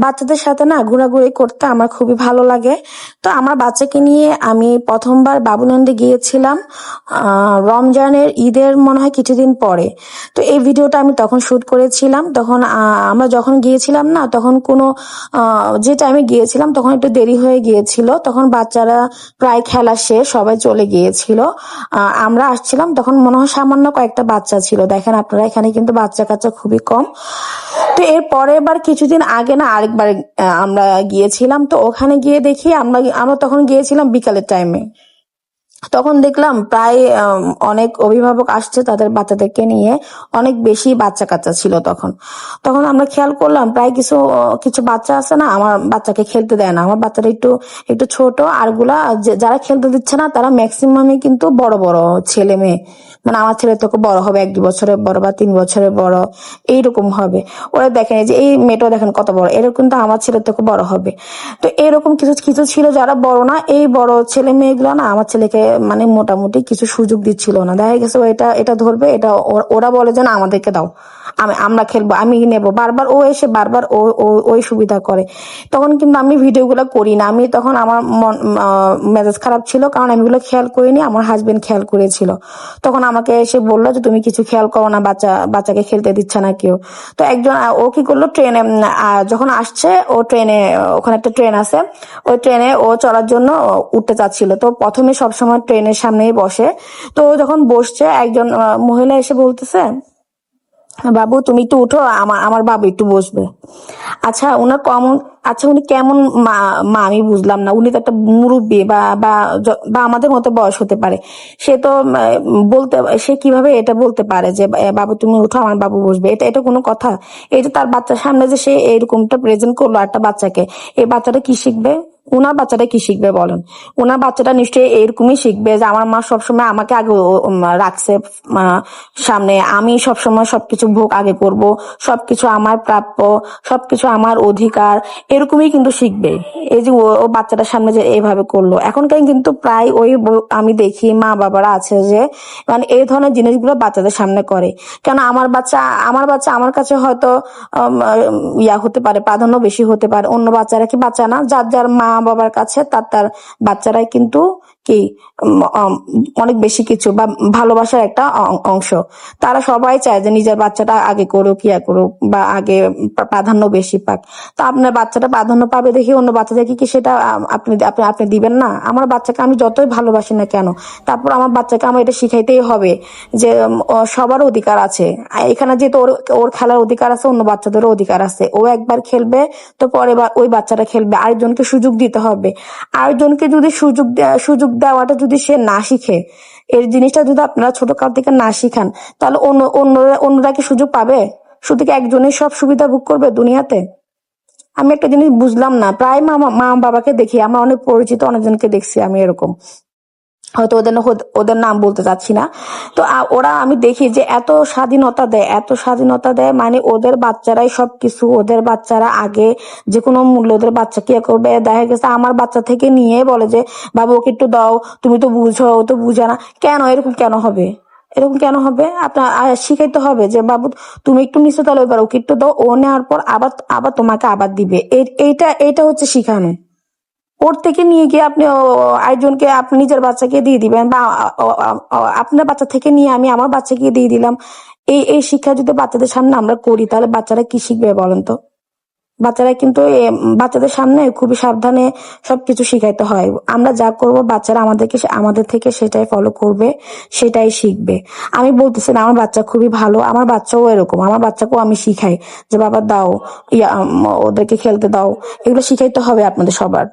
বাচ্চাদের সাথে না ঘোরাঘুরি করতে আমার খুবই ভালো লাগে। তো আমার বাচ্চাকে নিয়ে আমি প্রথমবার বাবুল্যান্ডে গিয়েছিলাম রমজানের ঈদের মনে হয় কিছুদিন পরে। তো এই ভিডিওটা আমি তখন শুট করেছিলাম। তখন আমরা যখন গিয়েছিলাম না, তখন কোনো যে টাইমে গিয়েছিলাম তখন একটু দেরি হয়ে গিয়েছিল। তখন বাচ্চারা প্রায় খেলা শেষ, সবাই চলে গিয়েছিল। আমরা আসছিলাম তখন মনে হয় সামান্য কয়েকটা বাচ্চা ছিল। দেখেন আপনারা, এখানে কিন্তু বাচ্চা কাচ্চা খুবই কম। তো এর পরের বার কিছুদিন আগে না আরেকবার আমরা গিয়েছিলাম। তো ওখানে গিয়ে দেখি আমরা তখন গিয়েছিলাম বিকালের টাইমে। তখন দেখলাম প্রায় অনেক অভিভাবক আসছে তাদের বাচ্চাদেরকে নিয়ে, অনেক বেশি বাচ্চা কাচ্চা ছিল তখন। তখন আমরা খেয়াল করলাম প্রায় কিছু কিছু বাচ্চা আছে না, আমার বাচ্চাকে খেলতে দেয় না। আমার বাচ্চারা একটু একটু ছোট, আরগুলা যারা খেলতে দিচ্ছে না তারা ম্যাক্সিমামই কিন্তু বড় বড় ছেলে মেয়ে। মানে আমার ছেলে তো বড় হবে, 1-2 বছরের বড় বা 3 বছরের বড়, এইরকম হবে। ওরা দেখেন এই যে এই মেয়েটাও দেখেন কত বড়, এরকম কিন্তু আমার ছেলে তো বড় হবে। তো এরকম কিছু কিছু ছিল যারা বড় না, এই বড় ছেলে মেয়েগুলো না আমার ছেলেকে মানে মোটামুটি কিছু সুযোগ দিচ্ছিল না। দেখা গেছে ও এটা এটা ধরবে, এটা ওরা বলে যে না আমাদেরকে দাও, আমরা খেলবো, আমি নেবো। বারবার ও এসে বারবার ওই সুবিধা করে। তখন কিন্তু আমি ভিডিওগুলো করি না। আমি তখন আমার মেজাজ খারাপ ছিল, কারণ আমি এগুলো খেয়াল করিনি, আমার হাজবেন্ড খেয়াল করেছিল। তখন আমাকে এসে বললো যে তুমি কিছু খেয়াল করো না, বাচ্চাকে খেলতে দিচ্ছে না কেউ। তো একজন ও কি করলো, ট্রেনে যখন আসছে, ও ট্রেনে, ওখানে একটা ট্রেন আছে, ওই ট্রেনে ও চড়ার জন্য উঠতে চাচ্ছিল। তো প্রথমে সবসময় ট্রেনের সামনেই বসে। তো যখন বসছে, একজন মহিলা এসে বলতেছে, বাবু তুমি একটু উঠো, আমার আমার বাবু একটু বসবে। আচ্ছা উনার কমন, আচ্ছা উনি কেমন মা মা আমি বুঝলাম না। উনি তো একটা মুরব্বী বা বা বা আমাদের মতো বয়স হতে পারে। সে তো বলতে, সে কিভাবে এটা বলতে পারে যে বাবু তুমি উঠো, আমার বাবু বসবে? এটা এটা কোনো কথা? এই যে তার বাচ্চার সামনে যে সে এরকমটা প্রেজেন্ট করলো একটা বাচ্চাকে, এই বাচ্চাটা কি শিখবে? উনার বাচ্চাটা কি শিখবে বলেন? উনার বাচ্চাটা নিশ্চয়ই এরকমই শিখবে যে আমার মা সবসময় আমাকে আগে রাখছে সামনে, আমি সবসময় সবকিছু ভোগ আগে করব, সবকিছু আমার প্রাপ্য, সবকিছু আমার অধিকার, এরকমই কিন্তু শিখবে। এই যে ও বাচ্চাটার সামনে যে এইভাবে করলো, এখনকার কিন্তু প্রায় আমি দেখি মা বাবারা আছে যে মানে এই ধরনের জিনিসগুলো বাচ্চাদের সামনে করে। কেন আমার বাচ্চা আমার কাছে হয়তো ইয়া হতে পারে, প্রাধান্য বেশি হতে পারে। অন্য বাচ্চারা কি বাচ্চা না? যার যার মা বাবার কাছে তার বাচ্চারাই কিন্তু কি অনেক বেশি কিছু বা ভালোবাসার একটা অংশ। তারা সবাই চায় যে নিজের বাচ্চাটা আগে করুক, ইয়া করুক, বা আগে প্রাধান্য বেশি পাক। তো আপনার বাচ্চাটা প্রাধান্য পাবে দেখি অন্য বাচ্চাদেরকে কি সেটা আপনি আপনি আপনি দিবেন না? আমার বাচ্চাকে আমি যতই ভালোবাসি না কেন, তারপর আমার বাচ্চাকে আমার এটা শিখাইতেই হবে যে সবার অধিকার আছে এখানে। যেহেতু ওর ওর খেলার অধিকার আছে, অন্য বাচ্চাদেরও অধিকার আছে। ও একবার খেলবে, তো পরে ওই বাচ্চাটা খেলবে। আরেকজনকে সুযোগ দিতে হবে। আরেকজনকে যদি সুযোগ দেওয়াটা যদি সে না শিখে, এই জিনিসটা যদি আপনারা ছোট কাল থেকে না শিখান, তাহলে অন্যরা কি সুযোগ পাবে? শুধু কি একজনই সব সুবিধা ভোগ করবে দুনিয়াতে? আমি একটা জিনিস বুঝলাম না, প্রায় মা বাবাকে দেখি, আমার অনেক পরিচিত অনেকজনকে দেখছি আমি এরকম, হয়তো ওদের নাম বলতে চাচ্ছি না। তো ওরা আমি দেখি যে এত স্বাধীনতা দেয়, এত স্বাধীনতা দেয়, মানে ওদের বাচ্চারাই সবকিছু, ওদের বাচ্চারা আগে যে কোনো মূল্য। ওদের বাচ্চা কি করবে, দেখা গেছে আমার বাচ্চা থেকে নিয়ে বলে যে বাবু ওকে একটু দাও, তুমি তো বুঝো, ও তো বুঝে না। কেন এরকম কেন হবে? এরকম কেন হবে? আপনার শিখাইতে হবে যে বাবু তুমি একটু নিচে, তাহলে এবার ওকে একটু দাও, ও নেওয়ার পর আবার আবার তোমাকে আবার দিবে। এইটা হচ্ছে শিখানো। ওর থেকে নিয়ে গিয়ে আপনি আরেকজনকে, আপনি নিজের বাচ্চাকে দিয়ে দিবেন, বা আপনার বাচ্চা থেকে নিয়ে আমি আমার বাচ্চাকে দিয়ে দিলাম। এই শিক্ষা যদি বাচ্চাদের সামনে আমরা করি, তাহলে বাচ্চারা কি শিখবে বলেন তো? বাচ্চারা কিন্তু বাচ্চাদের সামনে খুবই সাবধানে সবকিছু শিখাইতে হয়। আমরা যা করব বাচ্চারা আমাদের থেকে সেটাই ফলো করবে, সেটাই শিখবে। আমি বলতেছি না আমার বাচ্চা খুবই ভালো, আমার বাচ্চাও এরকম। আমার বাচ্চাকেও আমি শিখাই যে বাবা দাও, ওদেরকে খেলতে দাও। এগুলো শিখাইতে হবে আপনাদের সবার।